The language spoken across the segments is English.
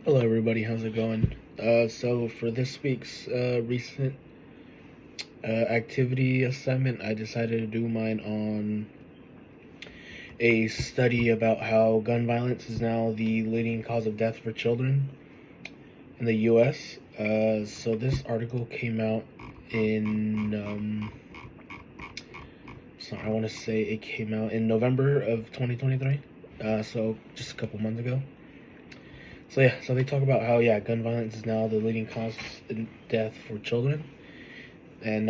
Hello, everybody. How's it going? So for this week's recent activity assignment, I decided to do mine on a study about how gun violence is now the leading cause of death for children in the U.S. So this article came out in, I want to say it came out in November of 2023. So just a couple months ago. So they talk about how gun violence is now the leading cause of death for children, and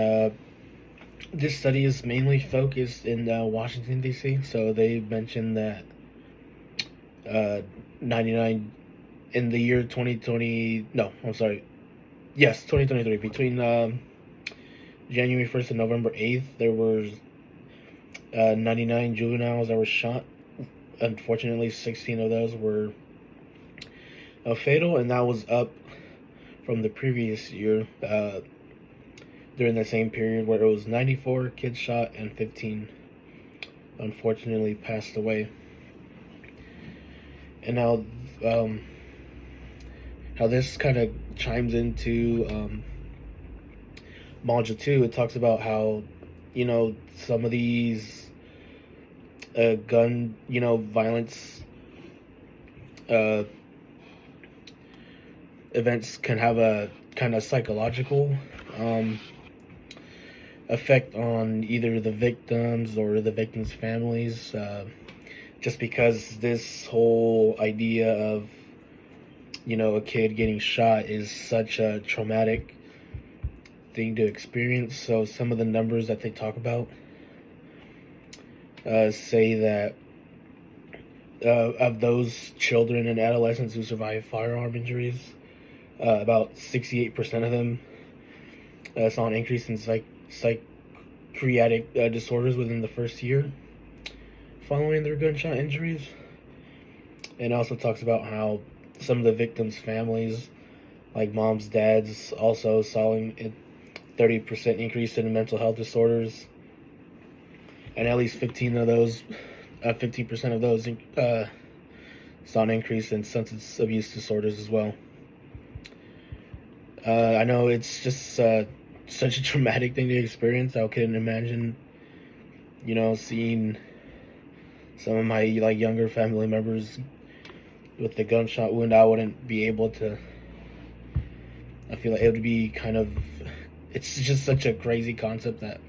this study is mainly focused in Washington D.C. So they mentioned that 99 in the year 2020. No, I'm sorry. Yes, 2023. Between January 1st and November 8th, there was 99 juveniles that were shot. Unfortunately, 16 of those were fatal, and that was up from the previous year during the same period where it was 94 kids shot and 15 unfortunately passed away. And now how this kind of chimes into module 2, it talks about how some of these gun violence uh, events can have a kind of psychological effect on either the victims or the victims' families, just because this whole idea of a kid getting shot is such a traumatic thing to experience. So some of the numbers that they talk about say that of those children and adolescents who survive firearm injuries, about 68% of them saw an increase in psychiatric disorders within the first year following their gunshot injuries. And also talks about how some of the victims' families, like moms, dads, also saw a 30% increase in mental health disorders, and at least 15% of those saw an increase in substance abuse disorders as well. I know it's just such a traumatic thing to experience. I couldn't imagine, seeing some of my younger family members with the gunshot wound. I wouldn't be able to. I feel like it would be it's just such a crazy concept that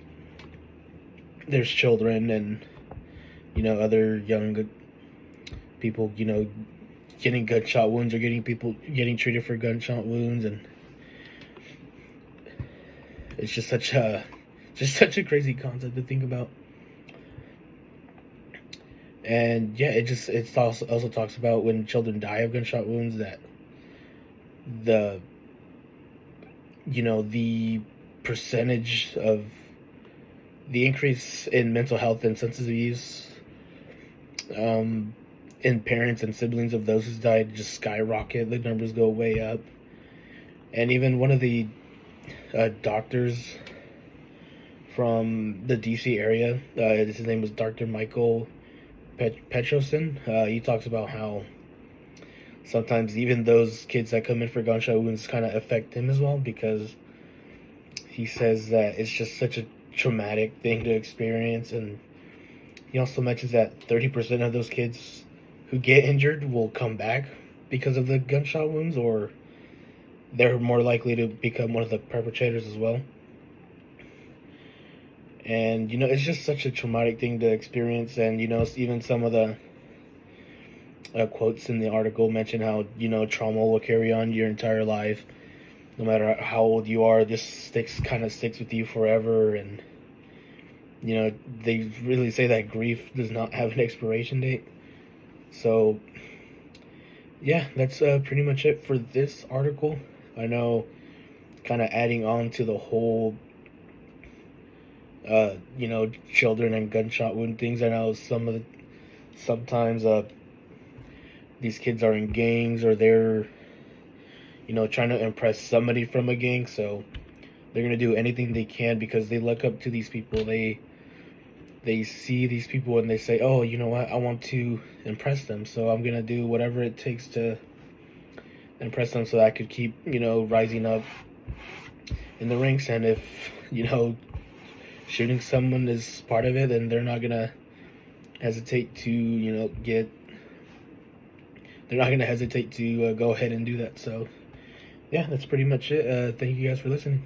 there's children and other young people getting gunshot wounds, or getting treated for gunshot wounds, and it's just such a crazy concept to think about. And yeah, it also talks about when children die of gunshot wounds, that the percentage of the increase in mental health and substance abuse in parents and siblings of those who died just skyrocket. The numbers go way up. And even one of the doctors from the DC area, his name was Dr. Michael Petrosin. He talks about how sometimes even those kids that come in for gunshot wounds kind of affect him as well, because he says that it's just such a traumatic thing to experience. And he also mentions that 30% of those kids who get injured will come back because of the gunshot wounds, or they're more likely to become one of the perpetrators as well. And it's just such a traumatic thing to experience. And even some of the quotes in the article mention how trauma will carry on your entire life, no matter how old you are. This sticks with you forever. And they really say that grief does not have an expiration date. So yeah, that's pretty much it for this article. I know, kind of adding on to the whole children and gunshot wound things. I know sometimes these kids are in gangs, or they're trying to impress somebody from a gang, so they're gonna do anything they can because they look up to these people. They see these people and they say, oh, you know what, I want to impress them, so I'm gonna do whatever it takes to and press them so that I could keep, rising up in the ranks. And if, shooting someone is part of it, then they're not gonna hesitate to, they're not gonna hesitate to go ahead and do that. So, yeah, that's pretty much it. Thank you guys for listening.